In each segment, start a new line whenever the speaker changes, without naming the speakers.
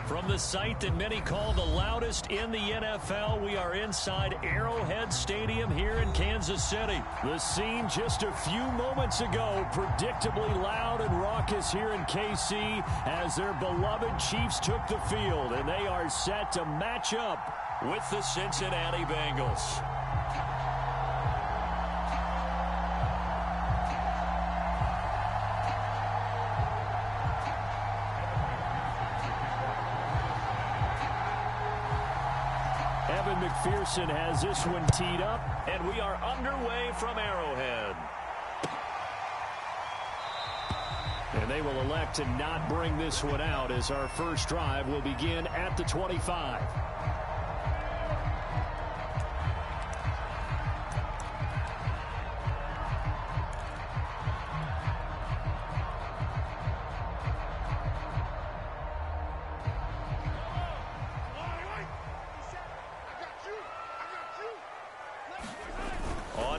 From the site that many call the loudest in the NFL, we are inside Arrowhead Stadium here in Kansas City. The scene just a few moments ago, predictably loud and raucous here in KC as their beloved Chiefs took the field, and they are set to match up with the Cincinnati Bengals. McPherson has this one teed up, and we are underway from Arrowhead. And they will elect to not bring this one out as our first drive will begin at the 25.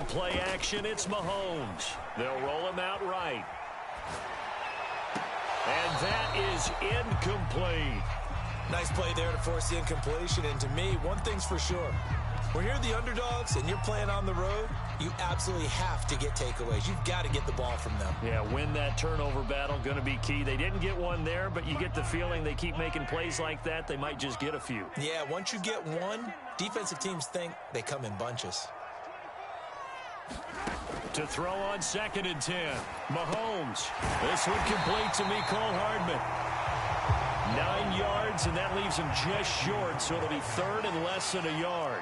Play action, it's Mahomes. They'll roll him out right. And that is incomplete.
Nice play there to force the incompletion. And to me, one thing's for sure. When you're the underdogs and you're playing on the road, you absolutely have to get takeaways. You've got to get the ball from them.
Yeah, win that turnover battle, going to be key. They didn't get one there, but you get the feeling they keep making plays like that, they might just get a few.
Yeah, once you get one, defensive teams think they come in bunches.
To throw on 2nd and 10. Mahomes. This one complete to Mecole Hardman. 9 yards, and that leaves him just short, so it'll be 3rd and less than a yard.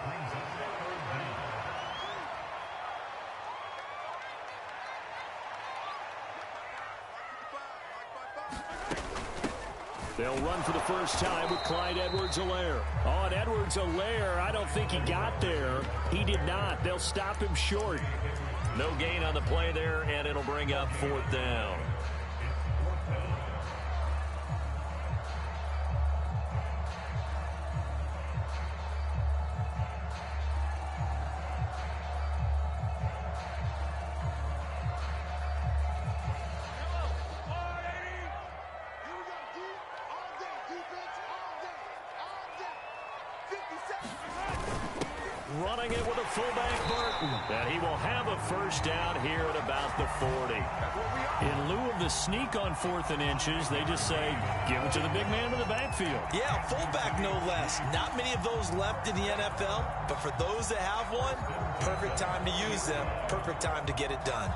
They'll run for the first time with Clyde Edwards-Helaire. On Edwards-Helaire, I don't think he got there. He did not. They'll stop him short. No gain on the play there, and it'll bring up 4th down. Running it with a fullback, Burton. And he will have a first down here at about the 40. In lieu of the sneak on 4th and inches, they just say, give it to the big man in the backfield.
Yeah, fullback no less. Not many of those left in the NFL, but for those that have one, perfect time to use them, perfect time to get it done.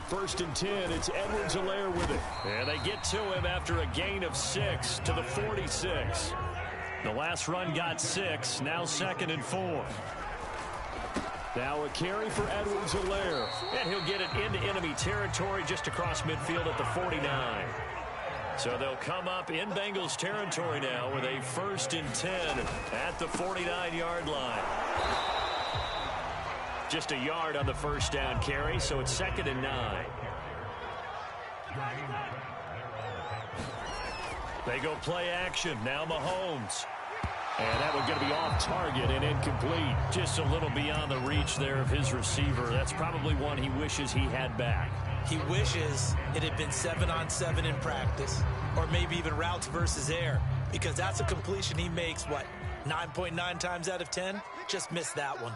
First and 10, it's Edwards-Helaire with it. And they get to him after a gain of 6 to the 46. The last run got 6, now 2nd and 4. Now a carry for Edwards-Helaire. And he'll get it into enemy territory just across midfield at the 49. So they'll come up in Bengals territory now with a 1st and 10 at the 49-yard line. Just a yard on the first down carry, so it's 2nd and 9. They go play action. Now Mahomes. And that one's going to be off target and incomplete. Just a little beyond the reach there of his receiver. That's probably one he wishes he had back.
He wishes it had been 7-on-7 in practice, or maybe even routes versus air, because that's a completion he makes, 9.9 times out of 10? Just missed that one.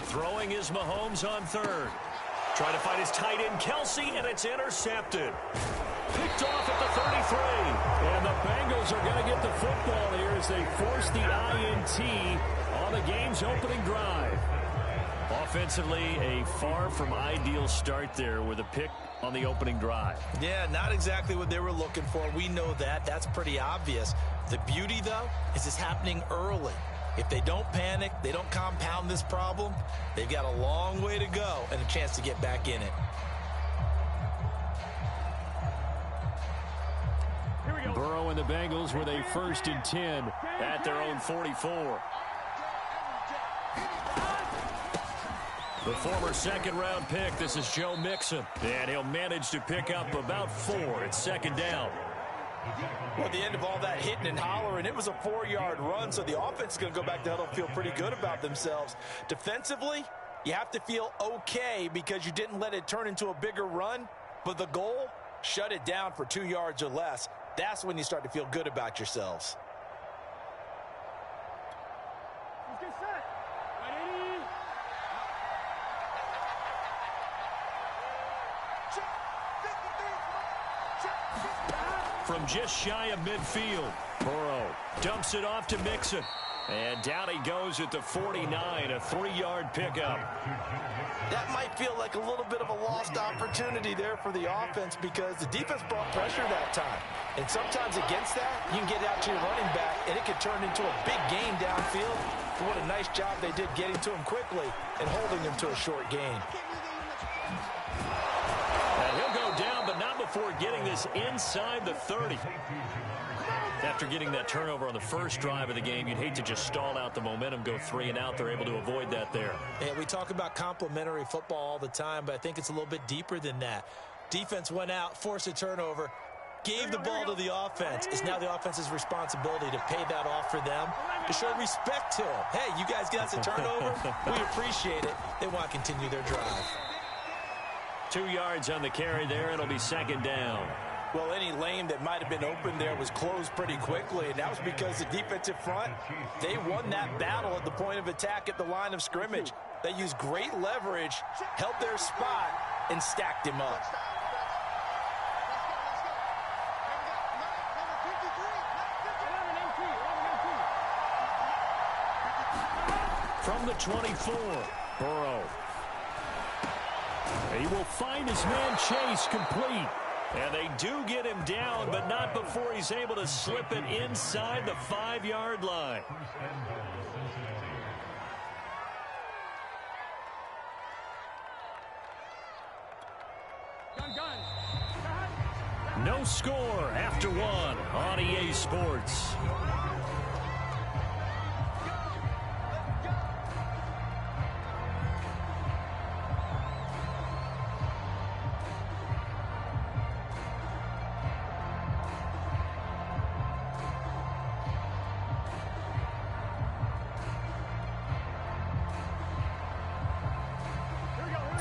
Throwing is Mahomes on 3rd. Trying to find his tight end, Kelsey, and it's intercepted. Picked off at the 33. And the Bengals are going to get the football here as they force the INT on the game's opening drive. Offensively, a far from ideal start there with a pick on the opening drive.
Yeah, not exactly what they were looking for. We know that. That's pretty obvious. The beauty, though, is it's happening early. If they don't panic, they don't compound this problem, they've got a long way to go and a chance to get back in it.
Burrow and the Bengals with a 1st and 10 at their own 44. The former second-round pick, this is Joe Mixon. And he'll manage to pick up about 4. It's second down.
Well, at the end of all that hitting and hollering, it was a 4-yard run, so the offense is going to go back to huddle and feel pretty good about themselves. Defensively, you have to feel okay because you didn't let it turn into a bigger run, but the goal, shut it down for 2 yards or less. That's when you start to feel good about yourselves.
From just shy of midfield, Burrow dumps it off to Mixon. And down he goes at the 49, a 3-yard pickup.
That might feel like a little bit of a lost opportunity there for the offense because the defense brought pressure that time. And sometimes against that, you can get out to your running back, and it can turn into a big gain downfield. But what a nice job they did getting to him quickly and holding him to a short gain.
And he'll go down, but not before getting this inside the 30. After getting that turnover on the first drive of the game, you'd hate to just stall out the momentum, go 3 and out. They're able to avoid that there.
Yeah, we talk about complementary football all the time, but I think it's a little bit deeper than that. Defense went out, forced a turnover, gave the ball to the offense. It's now the offense's responsibility to pay that off for them, to show respect to them. Hey, you guys got us a turnover? We appreciate it. They want to continue their drive.
2 yards on the carry there. It'll be second down.
Well, any lane that might have been open there was closed pretty quickly, and that was because the defensive front, they won that battle at the point of attack at the line of scrimmage. They used great leverage, held their spot, and stacked him up.
From the 24, Burrow. He will find his man Chase complete. And they do get him down, but not before he's able to slip it inside the 5-yard line. No score after 1 on EA Sports.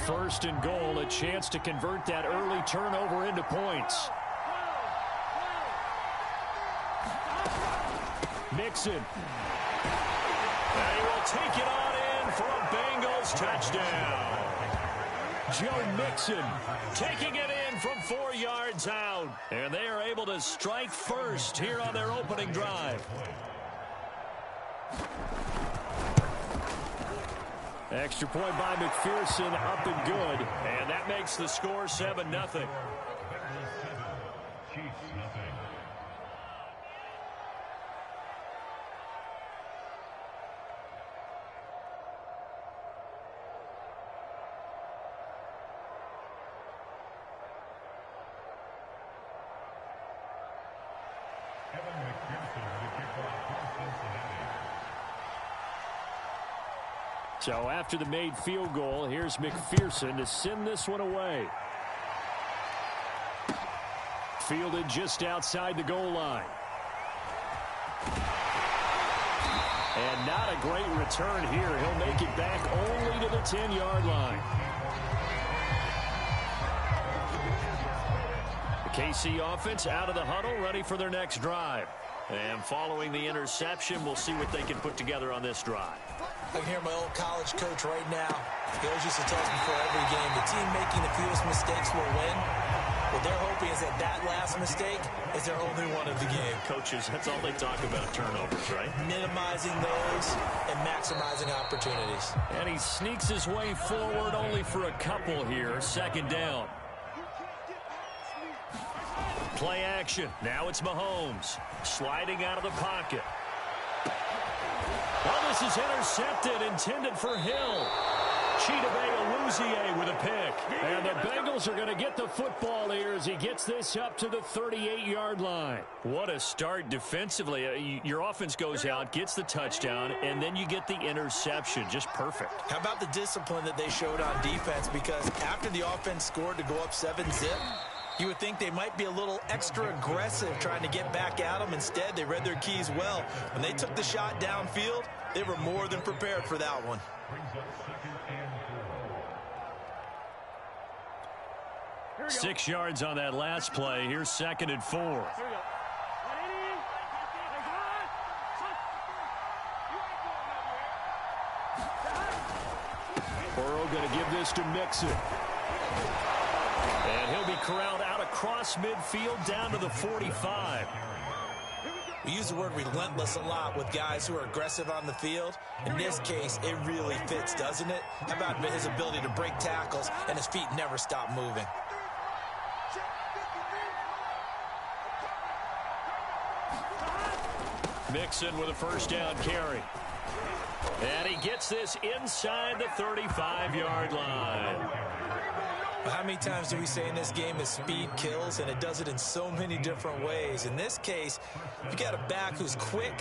First and goal, a chance to convert that early turnover into points. Mixon. And he will take it on in for a Bengals touchdown. Joe Mixon taking it in from 4 yards out. And they are able to strike first here on their opening drive. Extra point by McPherson, up and good. And that makes the score 7-0. So after the made field goal, here's McPherson to send this one away. Fielded just outside the goal line. And not a great return here. He'll make it back only to the 10-yard line. The KC offense out of the huddle, ready for their next drive. And following the interception, we'll see what they can put together on this drive.
I can hear my old college coach right now. He always used to tell us before every game, the team making the fewest mistakes will win. What they're hoping is that last mistake is their only one of the game.
Coaches, that's all they talk about, turnovers, right?
Minimizing those and maximizing opportunities.
And he sneaks his way forward only for a couple here. Second down. Play action. Now it's Mahomes sliding out of the pocket. Well, this is intercepted, intended for Hill. With a pick. And the Bengals are going to get the football here as he gets this up to the 38-yard line. What a start defensively. Your offense goes out, gets the touchdown, and then you get the interception. Just perfect.
How about the discipline that they showed on defense? Because after the offense scored to go up 7-zip, you would think they might be a little extra aggressive trying to get back at them. Instead, they read their keys well. When they took the shot downfield, they were more than prepared for that one.
6 yards on that last play. Here's 2nd and 4. Burrow going to give this to Mixon. And he'll be corralled out across midfield down to the 45.
We use the word relentless a lot with guys who are aggressive on the field. In this case, it really fits, doesn't it? How about his ability to break tackles and his feet never stop moving?
Mixon with a first down carry. And he gets this inside the 35-yard line.
How many times do we say in this game that speed kills, and it does it in so many different ways? In this case, you got a back who's quick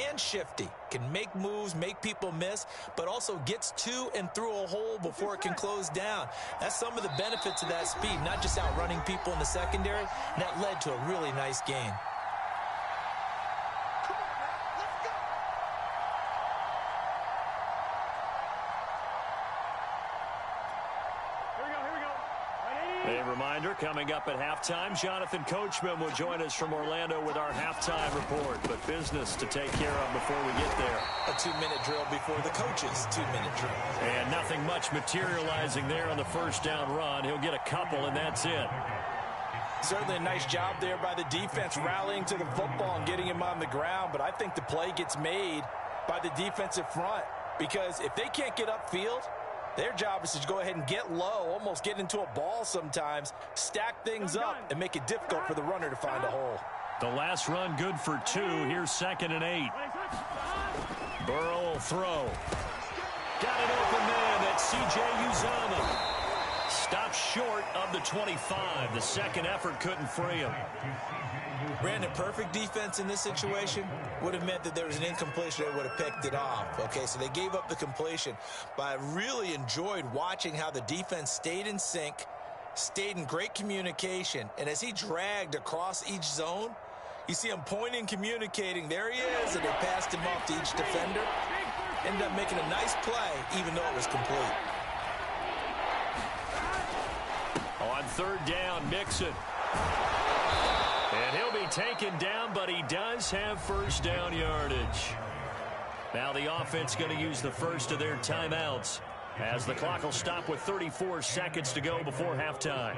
and shifty, can make moves, make people miss, but also gets to and through a hole before it can close down. That's some of the benefits of that speed, not just outrunning people in the secondary. And that led to a really nice game.
A reminder, coming up at halftime, Jonathan Coachman will join us from Orlando with our halftime report. But business to take care of before we get there.
A 2-minute drill before the coach's 2-minute drill.
And nothing much materializing there on the first down run. He'll get a couple, and that's it.
Certainly a nice job there by the defense rallying to the football and getting him on the ground. But I think the play gets made by the defensive front. Because if they can't get upfield, their job is to go ahead and get low, almost get into a ball sometimes, stack things up, and make it difficult for the runner to find a hole.
The last run good for 2. Here's 2nd and 8. Burrow will throw. Got an open man. That's C.J. Uzomah. Stopped short of the 25. The second effort couldn't free him.
Brandon, perfect defense in this situation would have meant that there was an incompletion. They would have picked it off. Okay, so they gave up the completion. But I really enjoyed watching how the defense stayed in sync, stayed in great communication. And as he dragged across each zone, you see him pointing, communicating. There he is, and they passed him off to each defender. Ended up making a nice play, even though it was complete.
On 3rd down, Mixon. And he'll be taken down, but he does have first down yardage. Now the offense going to use the first of their timeouts as the clock will stop with 34 seconds to go before halftime.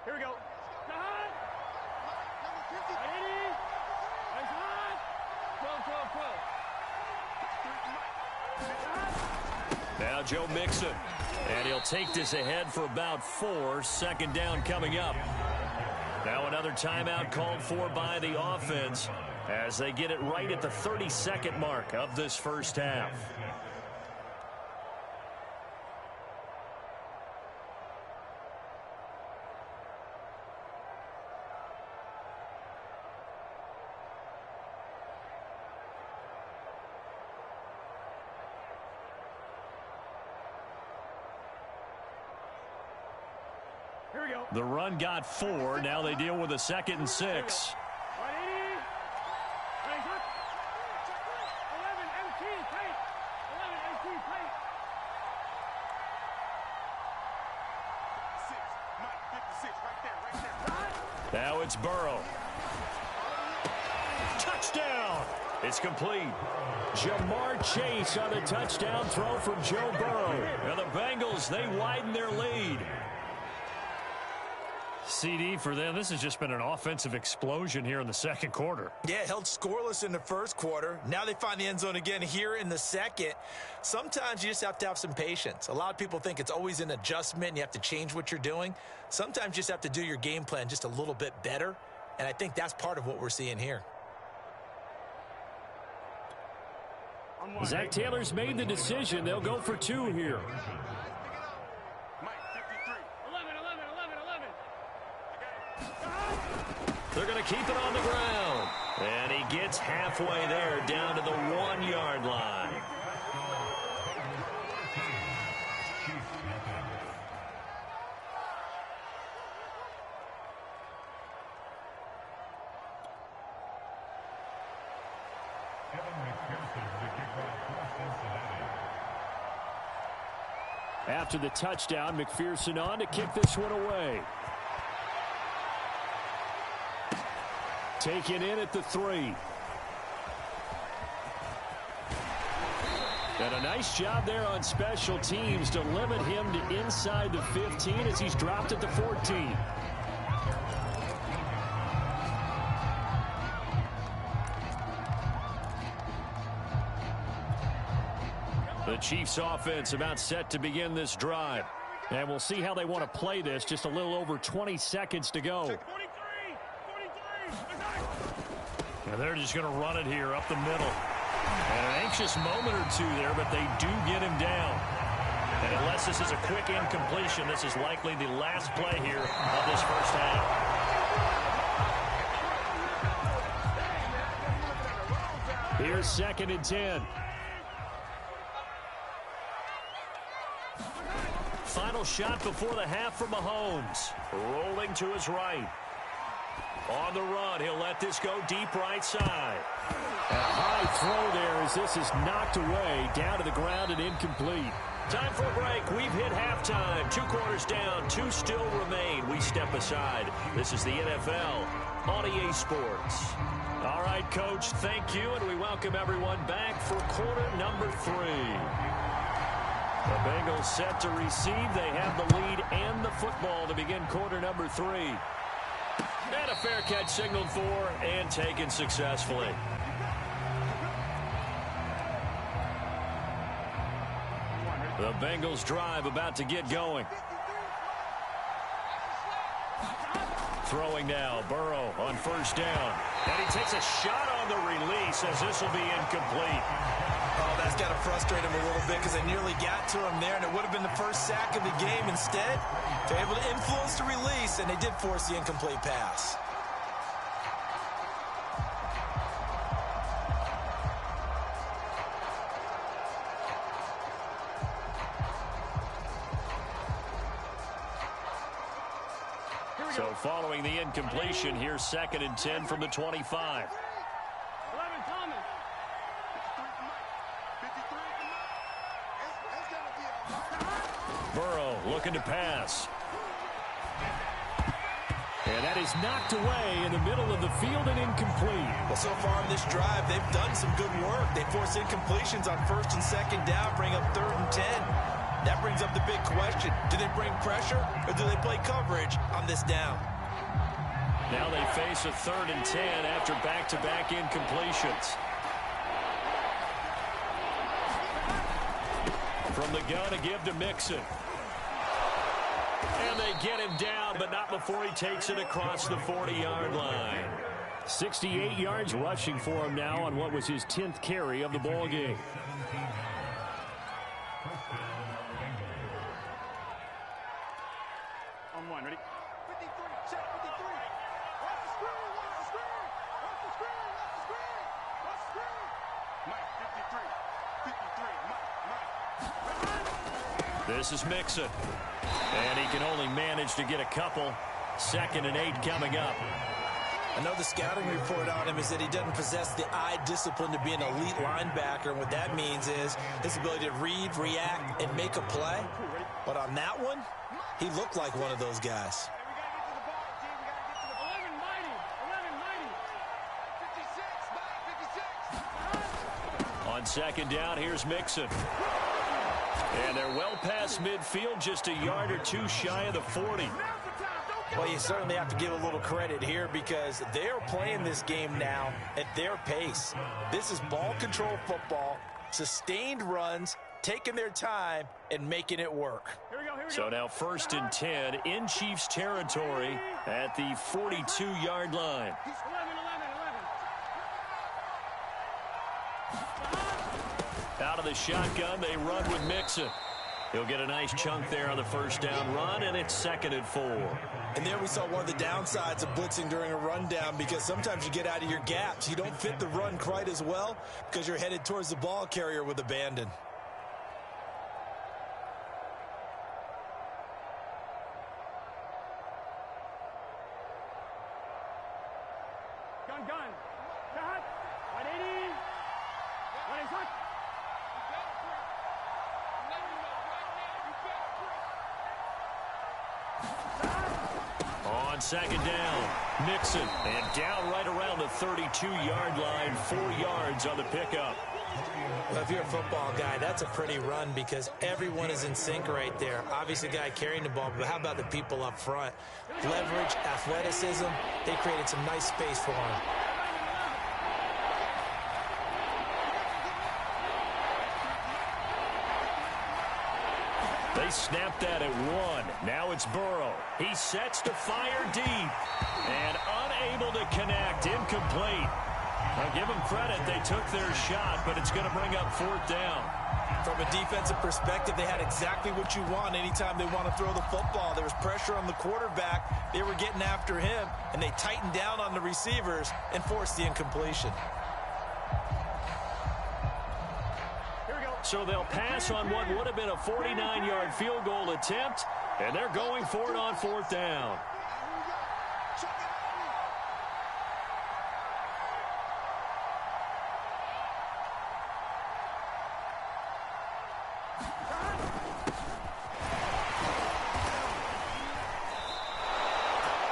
Here we go.
Now Joe Mixon, and he'll take this ahead for about 4. 2nd down coming up. Now another timeout called for by the offense as they get it right at the 30-second mark of this first half. The run got 4. Now they deal with a 2nd and 6. Now it's Burrow. Touchdown! It's complete. Jamar Chase on the touchdown throw from Joe Burrow. And the Bengals, they widen their lead. CD, for them, this has just been an offensive explosion here in the second quarter.
Yeah, held scoreless in the first quarter. Now they find the end zone again here in the second. Sometimes you just have to have some patience. A lot of people think it's always an adjustment and you have to change what you're doing. Sometimes you just have to do your game plan just a little bit better, and I think that's part of what we're seeing here.
Zach Taylor's made the decision. They'll go for 2 here. They're going to keep it on the ground. And he gets halfway there, down to the 1-yard line. After the touchdown, McPherson on to kick this one away. Taken in at the 3. And a nice job there on special teams to limit him to inside the 15 as he's dropped at the 14. The Chiefs offense about set to begin this drive. And we'll see how they want to play this. Just a little over 20 seconds to go. And they're just going to run it here up the middle. And an anxious moment or two there, but they do get him down. And unless this is a quick incompletion, this is likely the last play here of this first half. Here's 2nd and 10. Final shot before the half from Mahomes. Rolling to his right. On the run, he'll let this go deep right side. A high throw there as this is knocked away, down to the ground and incomplete. Time for a break. We've hit halftime. 2 quarters down, 2 still remain. We step aside. This is the NFL on EA Sports. All right, Coach, thank you, and we welcome everyone back for quarter number 3. The Bengals set to receive. They have the lead and the football to begin quarter number 3. And a fair catch signaled for and taken successfully. The Bengals drive about to get going. Throwing now, Burrow on first down. And he takes a shot on the release as this will be incomplete.
Oh, that's got to frustrate him a little bit because they nearly got to him there, and it would have been the first sack of the game. Instead, they're able to influence the release, and they did force the incomplete pass.
So following the incompletion, here's 2nd and 10 from the 25. Burrow looking to pass. And that is knocked away in the middle of the field and incomplete.
Well, so far in this drive, they've done some good work. They force incompletions on 1st and 2nd down, bring up 3rd and 10. That brings up the big question. Do they bring pressure or do they play coverage on this down?
Now they face a 3rd and 10 after back-to-back incompletions. From the gun, a give to Mixon. And they get him down, but not before he takes it across the 40-yard line. 68 yards rushing for him now on what was his 10th carry of the ball game.
On 1, ready? 53, check 53. Watch the screen, watch the screen. Watch the screen, watch the screen. Watch the screen. Mike, 53. 53, Mike.
This is Mixon. And he can only manage to get a couple. 2nd and 8 coming up.
I know the scouting report on him is that he doesn't possess the eye discipline to be an elite linebacker. And what that means is his ability to read, react, and make a play. But on that one, he looked like one of those guys.
On 2nd down, here's Mixon. And they're well past midfield, just a yard or 2 shy of the 40.
Well, you certainly have to give a little credit here because they are playing this game now at their pace. This is ball control football, sustained runs, taking their time, and making it work.
Here we go.
So now 1st and 10 in Chiefs territory at the 42-yard line.
11.
Out of the shotgun, they run with Mixon. He'll get a nice chunk there on the first down run, and it's 2nd and 4.
And there we saw one of the downsides of blitzing during a rundown because sometimes you get out of your gaps. You don't fit the run quite as well because you're headed towards the ball carrier with abandon.
Gun. Cut. 180. 180.
On 2nd down, Mixon, and down right around the 32-yard line, 4 yards on the pickup.
Well, if you're a football guy, that's a pretty run because everyone is in sync right there. Obviously, the guy carrying the ball, but how about the people up front? Leverage, athleticism, they created some nice space for him.
They snapped that at 1. Now it's Burrow. He sets to fire deep and unable to connect. Incomplete. Now give them credit. They took their shot, but it's going to bring up 4th down.
From a defensive perspective, they had exactly what you want anytime they want to throw the football. There was pressure on the quarterback. They were getting after him, and they tightened down on the receivers and forced the incompletion.
So they'll pass on what would have been a 49-yard field goal attempt, and they're going for it on 4th down.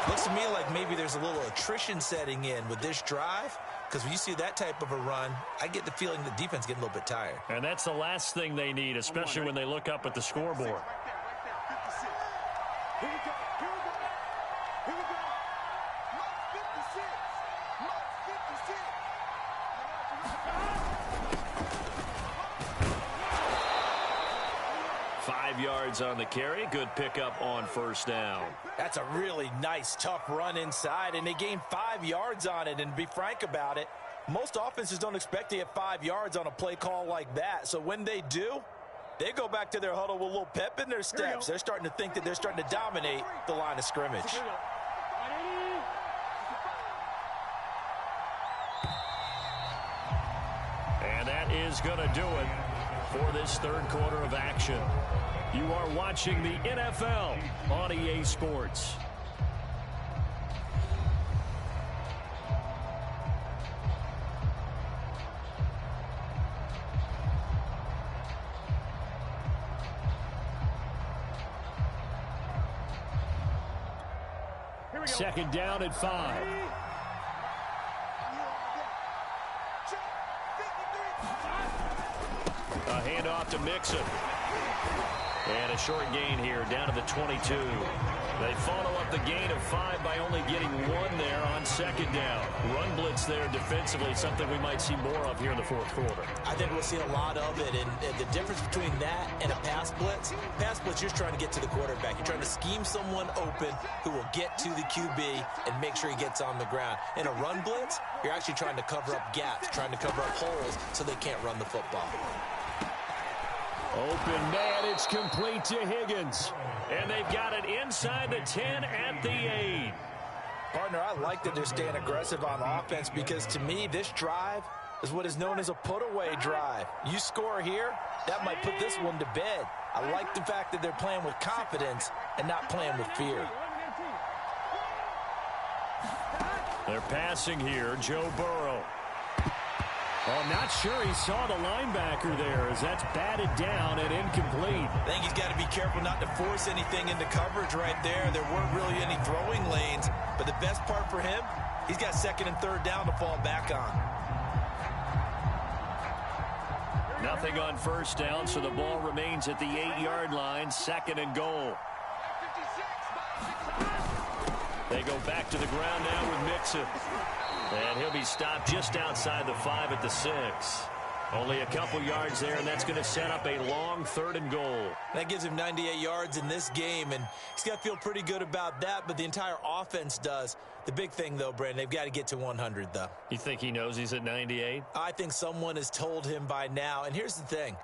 Looks to me like maybe there's a little attrition setting in with this drive. Because when you see that type of a run, I get the feeling the defense getting a little bit tired.
And that's the last thing they need, especially when they look up at the scoreboard.
Right there, 56. Here we go. Here we go. Mark 56. Mark 56.
5 yards on the carry. Good pickup on 1st down.
That's a really nice, tough run inside, and they gained 5 yards on it. And to be frank about it, most offenses don't expect to get 5 yards on a play call like that. So when they do, they go back to their huddle with a little pep in their steps. They're starting to think that they're starting to dominate the line of scrimmage.
And that is going to do it for this 3rd quarter of action. You are watching the NFL on EA Sports.
Here we go.
2nd down at 5. A handoff to Mixon. And a short gain here down to the 22. They follow up the gain of 5 by only getting 1 there on 2nd down. Run blitz there defensively, something we might see more of here in the 4th quarter.
I think we'll see a lot of it, and the difference between that and a pass blitz, you're just trying to get to the quarterback. You're trying to scheme someone open who will get to the QB and make sure he gets on the ground. In a run blitz, you're actually trying to cover up gaps, trying to cover up holes so they can't run the football.
Open man, it's complete to Higgins. And they've got it inside the 10 at the 8.
Partner, I like that they're staying aggressive on offense because to me, this drive is what is known as a put-away drive. You score here, that might put this one to bed. I like the fact that they're playing with confidence and not playing with fear.
They're passing here, Joe Burrow. Oh, I'm not sure he saw the linebacker there as that's batted down and incomplete.
I think he's got to be careful not to force anything into coverage right there. There weren't really any throwing lanes, but the best part for him, he's got 2nd and 3rd down to fall back on.
Nothing on 1st down, so the ball remains at the 8-yard line, 2nd and goal. go back to the ground now with Mixon. And he'll be stopped just outside the 5 at the 6. Only a couple yards there, and that's going to set up a long 3rd and goal.
That gives him 98 yards in this game, and he's got to feel pretty good about that, but the entire offense does. The big thing, though, Brandon, they've got to get to 100, though.
You think he knows he's at 98?
I think someone has told him by now. And here's the thing.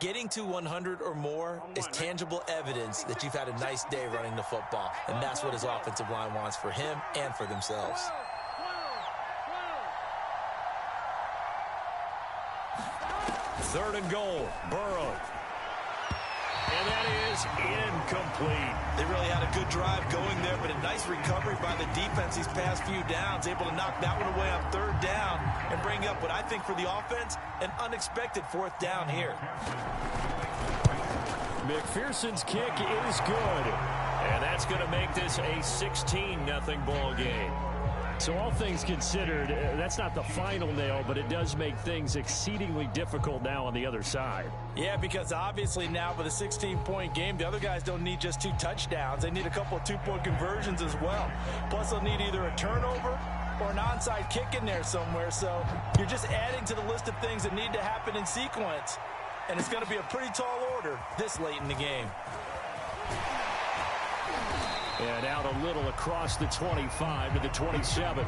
Getting to 100 or more is tangible evidence that you've had a nice day running the football, and that's what his offensive line wants for him and for themselves.
Third and goal, Burrow. And that is incomplete.
They really had a good drive going there, but a nice recovery by the defense these past few downs, able to knock that one away on 3rd down and bring up what I think for the offense, an unexpected 4th down here.
McPherson's kick is good, and that's going to make this a 16-0 ball game. So all things considered, that's not the final nail, but it does make things exceedingly difficult now on the other side.
Yeah, because obviously now with a 16-point game, the other guys don't need just 2 touchdowns. They need a couple of 2-point conversions as well. Plus, they'll need either a turnover or an onside kick in there somewhere. So you're just adding to the list of things that need to happen in sequence. And it's going to be a pretty tall order this late in the game.
And out a little across the 25 to the 27.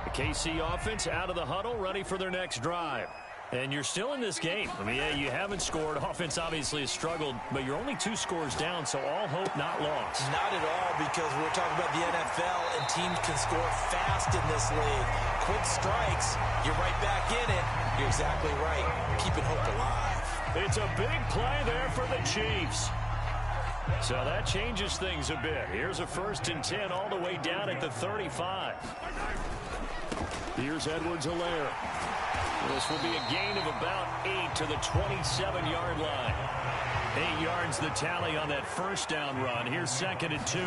The KC offense out of the huddle, ready for their next drive. And you're still in this game. I mean, yeah, you haven't scored. Offense obviously has struggled, but you're only 2 scores down, so all hope not lost.
Not at all, because we're talking about the NFL, and teams can score fast in this league. Quick strikes, you're right back in it. You're exactly right. Keeping hope alive.
It's a big play there for the Chiefs. So that changes things a bit. Here's a 1st and 10 all the way down at the 35. Here's Edwards-Helaire. This will be a gain of about 8 to the 27-yard line. 8 yards the tally on that 1st down run. Here's 2nd and 2.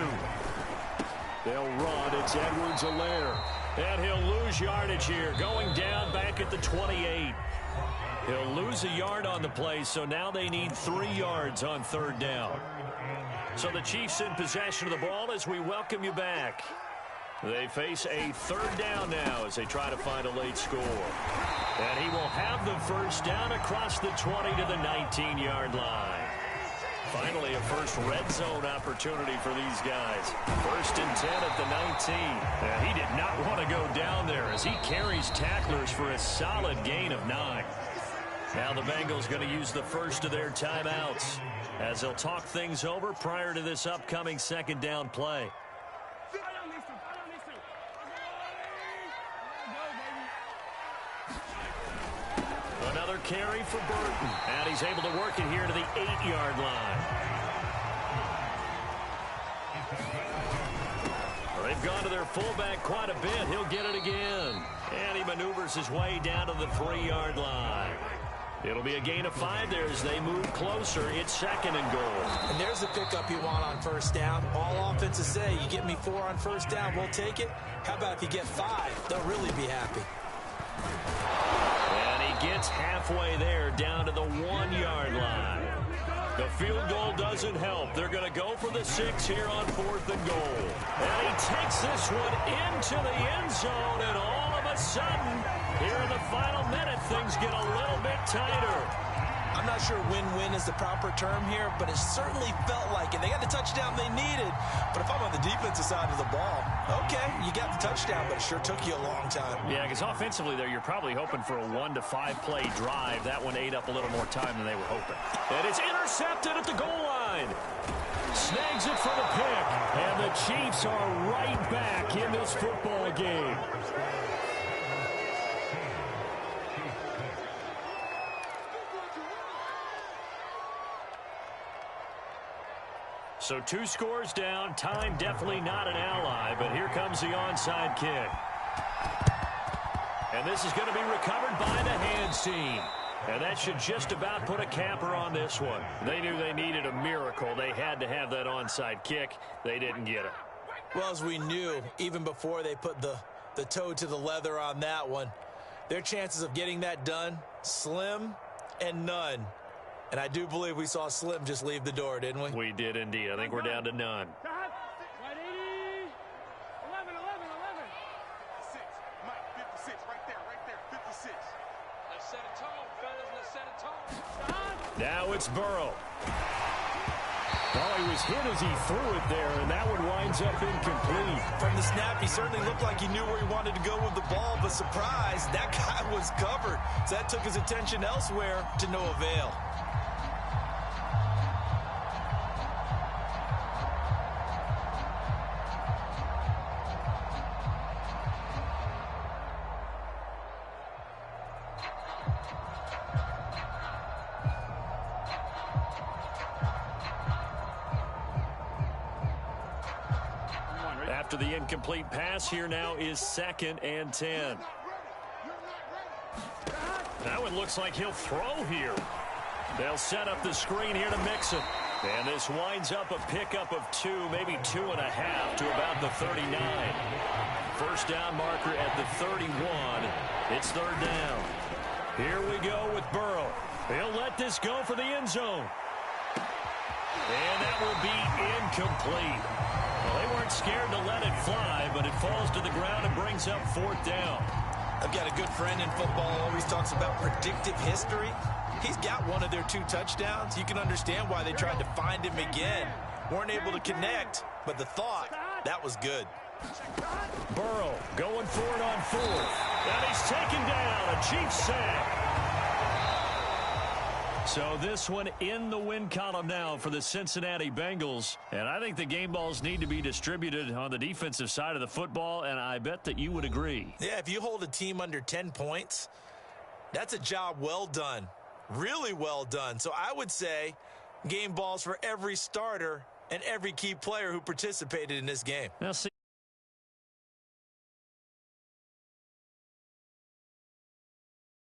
They'll run. It's Edwards-Helaire. And he'll lose yardage here. Going down back at the 28. He'll lose a yard on the play, so now they need 3 yards on 3rd down. So the Chiefs in possession of the ball as we welcome you back. They face a 3rd down now as they try to find a late score. And he will have the 1st down across the 20 to the 19-yard line. Finally, a first red zone opportunity for these guys. 1st and 10 at the 19. And he did not want to go down there as he carries tacklers for a solid gain of 9. Now the Bengals going to use the first of their timeouts as they'll talk things over prior to this upcoming 2nd down play. Another carry for Burton. And he's able to work it here to the 8-yard line. Well, they've gone to their fullback quite a bit. He'll get it again. And he maneuvers his way down to the 3-yard line. It'll be a gain of 5 there as they move closer. It's 2nd and goal.
And there's the pickup you want on 1st down. All offenses say, you get me 4 on 1st down, we'll take it. How about if you get 5? They'll really be happy.
And he gets halfway there down to the 1-yard line. The field goal doesn't help. They're going to go for the 6 here on 4th and goal. And he takes this one into the end zone, and all of a sudden, here in the final minute, things get a little bit tighter.
I'm not sure win-win is the proper term here, but it certainly felt like it. They got the touchdown they needed, but if I'm on the defensive side of the ball, okay, you got the touchdown, but it sure took you a long time.
Yeah, because offensively there, you're probably hoping for a 1 to 5 play drive. That one ate up a little more time than they were hoping. And it's intercepted at the goal line. Snags it for the pick, and the Chiefs are right back in this football game. So 2 scores down. Time definitely not an ally, but here comes the onside kick. And this is going to be recovered by the hands team. And that should just about put a capper on this one. They knew they needed a miracle. They had to have that onside kick. They didn't get it.
Well, as we knew, even before they put the toe to the leather on that one, their chances of getting that done, slim. and none. And I do believe we saw Slim just leave the door, didn't we?
We did indeed. I think we're down to none.
180. 11. 56. Mike, 56. Right there. 56. Let's set a tone, fellas. Let's set a tone.
Now it's Burrow. Oh, he was hit as he threw it there, and that one winds up incomplete.
From the snap, he certainly looked like he knew where he wanted to go with the ball, but surprise, that guy was covered. So that took his attention elsewhere to no avail.
After the incomplete pass, here now is 2nd and 10. That one looks like he'll throw here. They'll set up the screen here to mix it. And this winds up a pickup of 2, maybe 2.5 to about the 39. First down marker at the 31. It's 3rd down. Here we go with Burrow. He'll let this go for the end zone. And that will be incomplete. Well, they weren't scared to let it fly, but it falls to the ground and brings up 4th down.
I've got a good friend in football, always talks about predictive history. He's got one of their 2 touchdowns. You can understand why they tried to find him again. Weren't able to connect, but the thought, that was good.
Burrow going for it on 4th. And he's taken down. A Chiefs sack. So this one in the win column now for the Cincinnati Bengals. And I think the game balls need to be distributed on the defensive side of the football, and I bet that you would agree.
Yeah, if you hold a team under 10 points, that's a job well done. Really well done. So I would say game balls for every starter and every key player who participated in this game.
Now, see